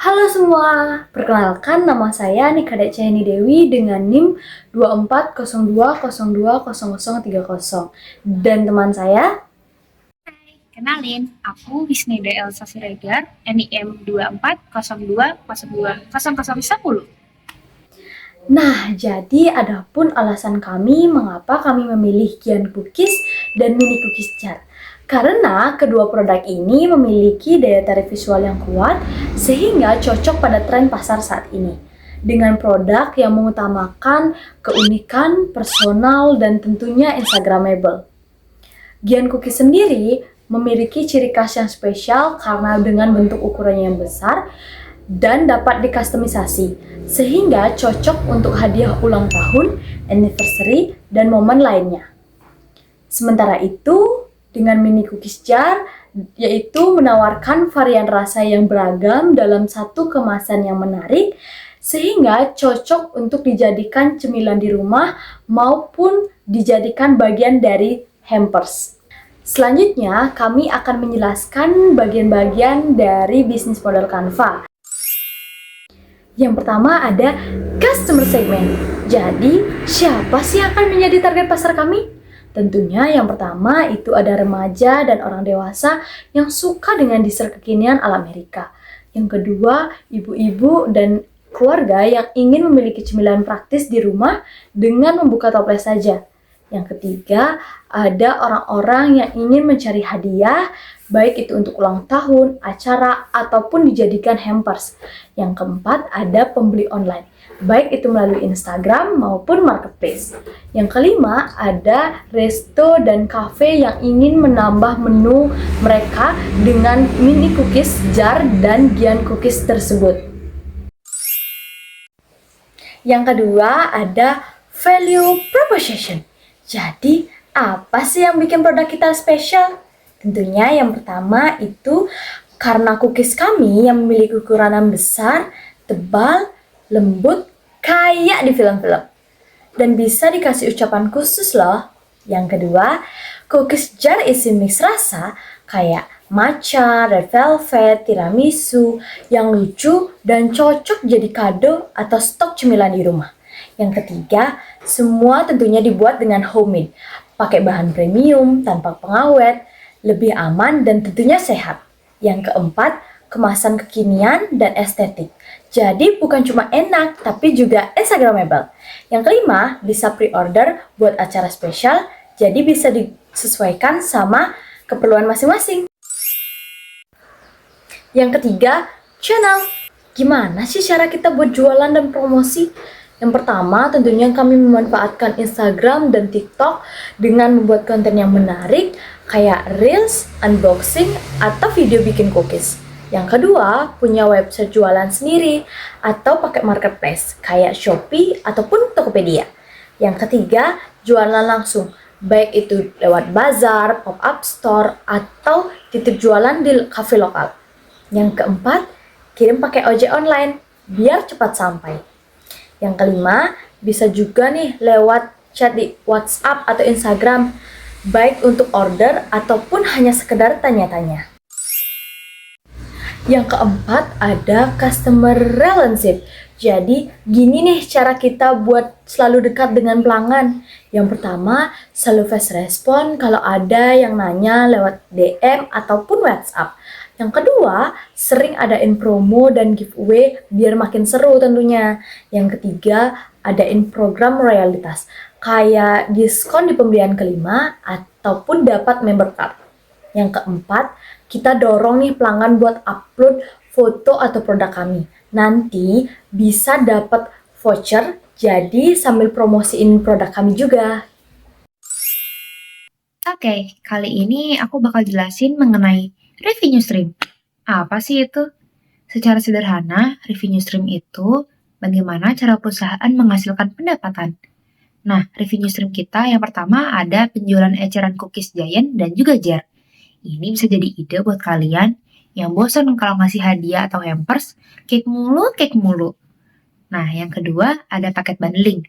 Halo semua, perkenalkan nama saya Nikada Cahani Dewi dengan NIM 2402020030 dan teman saya. Kenalin, aku Wisnida Elsa Siregar, NIM 2402020010. Nah, jadi adapun alasan kami mengapa kami memilih Kian Cookies dan Mini Cookies Jar. Karena kedua produk ini memiliki daya tarik visual yang kuat sehingga cocok pada tren pasar saat ini. Dengan produk yang mengutamakan keunikan, personal, dan tentunya Instagramable. Gian Cookies sendiri memiliki ciri khas yang spesial karena dengan bentuk ukurannya yang besar dan dapat dikustomisasi, sehingga cocok untuk hadiah ulang tahun, anniversary, dan momen lainnya. Sementara itu, dengan mini cookies jar, yaitu menawarkan varian rasa yang beragam dalam satu kemasan yang menarik, sehingga cocok untuk dijadikan cemilan di rumah maupun dijadikan bagian dari hampers. Selanjutnya, kami akan menjelaskan bagian-bagian dari bisnis model Canva. Yang pertama ada customer segment. Jadi, siapa sih yang akan menjadi target pasar kami? Tentunya yang pertama itu ada remaja dan orang dewasa yang suka dengan dessert kekinian ala Amerika. Yang kedua, ibu-ibu dan keluarga yang ingin memiliki cemilan praktis di rumah dengan membuka toples saja. Yang ketiga, ada orang-orang yang ingin mencari hadiah, baik itu untuk ulang tahun, acara, ataupun dijadikan hampers. Yang keempat, ada pembeli online, baik itu melalui Instagram maupun marketplace. Yang kelima, ada resto dan cafe yang ingin menambah menu mereka dengan mini cookies jar dan Gian cookies tersebut. Yang kedua, ada value proposition. Jadi, apa sih yang bikin produk kita spesial? Tentunya yang pertama itu karena cookies kami yang memiliki ukuran yang besar, tebal, lembut, kayak di film-film. Dan bisa dikasih ucapan khusus loh. Yang kedua, cookies jar isi mix rasa kayak matcha, red velvet, tiramisu yang lucu dan cocok jadi kado atau stok cemilan di rumah. Yang ketiga, semua tentunya dibuat dengan homemade, pakai bahan premium, tanpa pengawet, lebih aman dan tentunya sehat. Yang keempat, kemasan kekinian dan estetik. Jadi bukan cuma enak, tapi juga Instagramable. Yang kelima, bisa pre-order buat acara spesial, jadi bisa disesuaikan sama keperluan masing-masing. Yang ketiga, channel. Gimana sih cara kita buat jualan dan promosi? Yang pertama, tentunya kami memanfaatkan Instagram dan TikTok dengan membuat konten yang menarik, kayak Reels, unboxing, atau video bikin cookies. Yang kedua, punya website jualan sendiri, atau pakai marketplace, kayak Shopee ataupun Tokopedia. Yang ketiga, jualan langsung, baik itu lewat bazar, pop-up store, atau titip jualan di kafe lokal. Yang keempat, kirim pakai ojek online, biar cepat sampai. Yang kelima, bisa juga nih lewat chat di WhatsApp atau Instagram, baik untuk order ataupun hanya sekedar tanya-tanya. Yang keempat, ada customer relationship. Jadi, gini nih cara kita buat selalu dekat dengan pelanggan. Yang pertama, selalu fast respon kalau ada yang nanya lewat DM ataupun WhatsApp. Yang kedua, sering adain promo dan giveaway biar makin seru tentunya. Yang ketiga, adain program royalitas, kayak diskon di pembelian kelima ataupun dapat member card. Yang keempat, kita dorong nih pelanggan buat upload foto atau produk kami. Nanti bisa dapat voucher, jadi sambil promosiin produk kami juga. Oke, kali ini aku bakal jelasin mengenai revenue stream. Apa sih itu? Secara sederhana, revenue stream itu bagaimana cara perusahaan menghasilkan pendapatan. Nah, revenue stream kita yang pertama ada penjualan eceran cookies Giant dan juga jar. Ini bisa jadi ide buat kalian yang bosan kalau ngasih hadiah atau hampers, cake mulu. Nah, yang kedua ada paket bundling.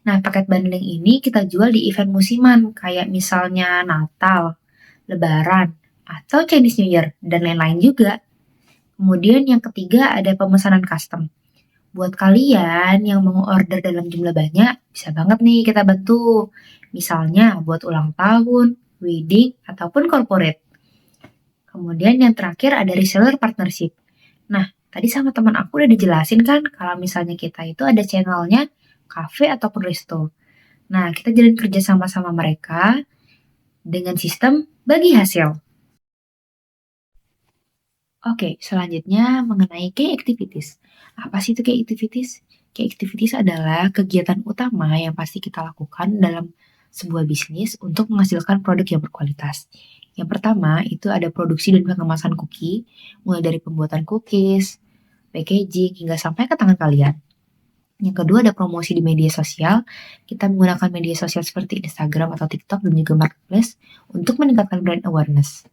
Nah, paket bundling ini kita jual di event musiman, kayak misalnya Natal, Lebaran, atau Chinese New Year, dan lain-lain juga. Kemudian yang ketiga ada pemesanan custom. Buat kalian yang mau order dalam jumlah banyak, bisa banget nih kita bantu. Misalnya buat ulang tahun, wedding, ataupun corporate. Kemudian yang terakhir ada reseller partnership. Nah, tadi sama teman aku udah dijelasin kan kalau misalnya kita itu ada channelnya cafe ataupun resto. Nah, kita jalin kerja sama-sama mereka dengan sistem bagi hasil. Oke, selanjutnya mengenai key activities. Apa sih itu key activities? Key activities adalah kegiatan utama yang pasti kita lakukan dalam sebuah bisnis untuk menghasilkan produk yang berkualitas. Yang pertama itu ada produksi dan pengemasan cookie, mulai dari pembuatan cookies, packaging, hingga sampai ke tangan kalian. Yang kedua ada promosi di media sosial. Kita menggunakan media sosial seperti Instagram atau TikTok dan juga Marketplace untuk meningkatkan brand awareness.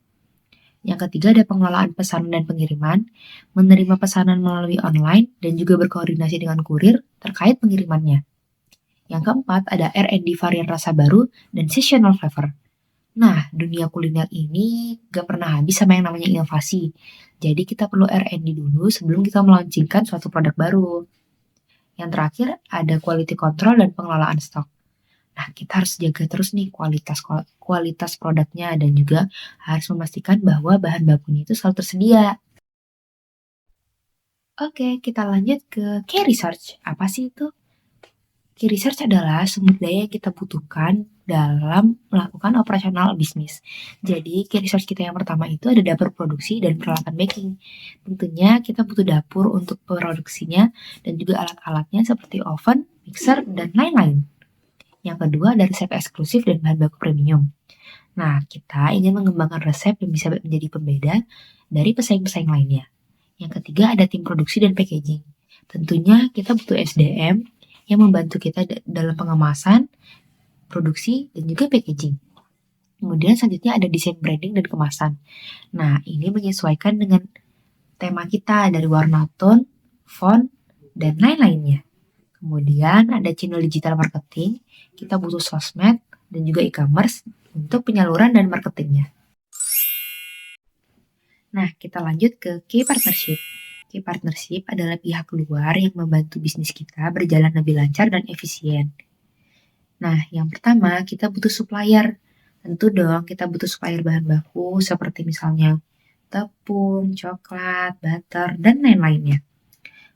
Yang ketiga ada pengelolaan pesanan dan pengiriman, menerima pesanan melalui online dan juga berkoordinasi dengan kurir terkait pengirimannya. Yang keempat ada R&D varian rasa baru dan seasonal flavor. Nah, dunia kuliner ini gak pernah habis sama yang namanya inovasi. Jadi kita perlu R&D dulu sebelum kita melaunchingkan suatu produk baru. Yang terakhir ada quality control dan pengelolaan stok. Nah, kita harus jaga terus nih kualitas produknya dan juga harus memastikan bahwa bahan bakunya itu selalu tersedia. Oke, kita lanjut ke key research. Apa sih itu? Key research adalah sumber daya yang kita butuhkan dalam melakukan operasional bisnis. Jadi, key research kita yang pertama itu ada dapur produksi dan peralatan baking. Tentunya kita butuh dapur untuk produksinya dan juga alat-alatnya seperti oven, mixer, dan lain-lain. Yang kedua ada resep eksklusif dan bahan baku premium. Nah, kita ingin mengembangkan resep yang bisa menjadi pembeda dari pesaing-pesaing lainnya. Yang ketiga ada tim produksi dan packaging. Tentunya kita butuh SDM yang membantu kita dalam pengemasan, produksi, dan juga packaging. Kemudian selanjutnya ada desain branding dan kemasan. Nah, ini menyesuaikan dengan tema kita dari warna tone, font, dan lain-lainnya. Kemudian ada channel digital marketing, kita butuh sosmed dan juga e-commerce untuk penyaluran dan marketingnya. Nah, kita lanjut ke key partnership. Key partnership adalah pihak luar yang membantu bisnis kita berjalan lebih lancar dan efisien. Nah, yang pertama kita butuh supplier. Tentu dong kita butuh supplier bahan baku seperti misalnya tepung, coklat, butter, dan lain-lainnya.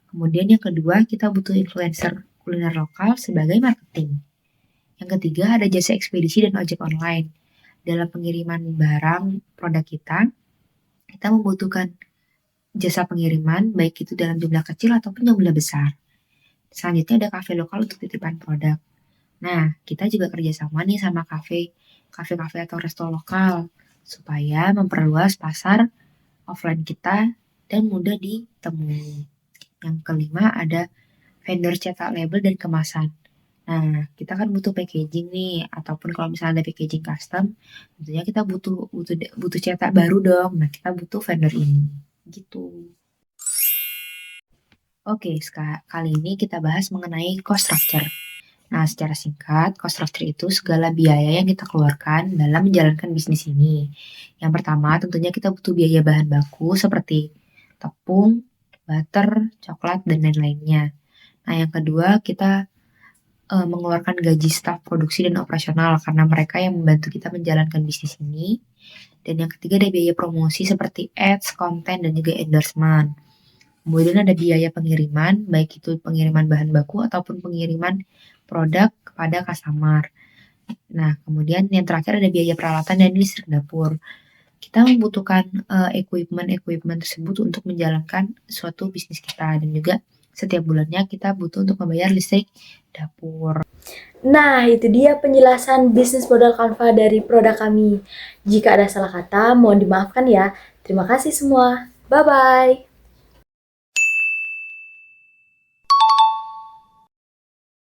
Kemudian yang kedua, kita butuh influencer kuliner lokal sebagai marketing. Yang ketiga, ada jasa ekspedisi dan ojek online. Dalam pengiriman barang produk kita membutuhkan jasa pengiriman, baik itu dalam jumlah kecil ataupun jumlah besar. Selanjutnya ada kafe lokal untuk titipan produk. Nah, kita juga kerjasama nih sama kafe atau resto lokal, supaya memperluas pasar offline kita dan mudah ditemui. Yang kelima ada vendor cetak label dan kemasan. Nah, kita kan butuh packaging nih, ataupun kalau misalnya ada packaging custom, tentunya kita butuh cetak baru dong. Nah, kita butuh vendor ini, gitu. Oke, kali ini kita bahas mengenai cost structure. Nah, secara singkat, cost structure itu segala biaya yang kita keluarkan dalam menjalankan bisnis ini. Yang pertama, tentunya kita butuh biaya bahan baku seperti tepung, butter, coklat, dan lain-lainnya. Nah, yang kedua, kita mengeluarkan gaji staf produksi dan operasional karena mereka yang membantu kita menjalankan bisnis ini. Dan yang ketiga ada biaya promosi seperti ads, konten, dan juga endorsement. Kemudian ada biaya pengiriman, baik itu pengiriman bahan baku ataupun pengiriman produk kepada customer. Nah, kemudian yang terakhir ada biaya peralatan dan listrik dapur. Kita membutuhkan equipment tersebut untuk menjalankan suatu bisnis kita dan juga setiap bulannya kita butuh untuk membayar listrik dapur. Nah, itu dia penjelasan bisnis modal Canva dari produk kami. Jika ada salah kata, mohon dimaafkan ya. Terima kasih semua. Bye-bye.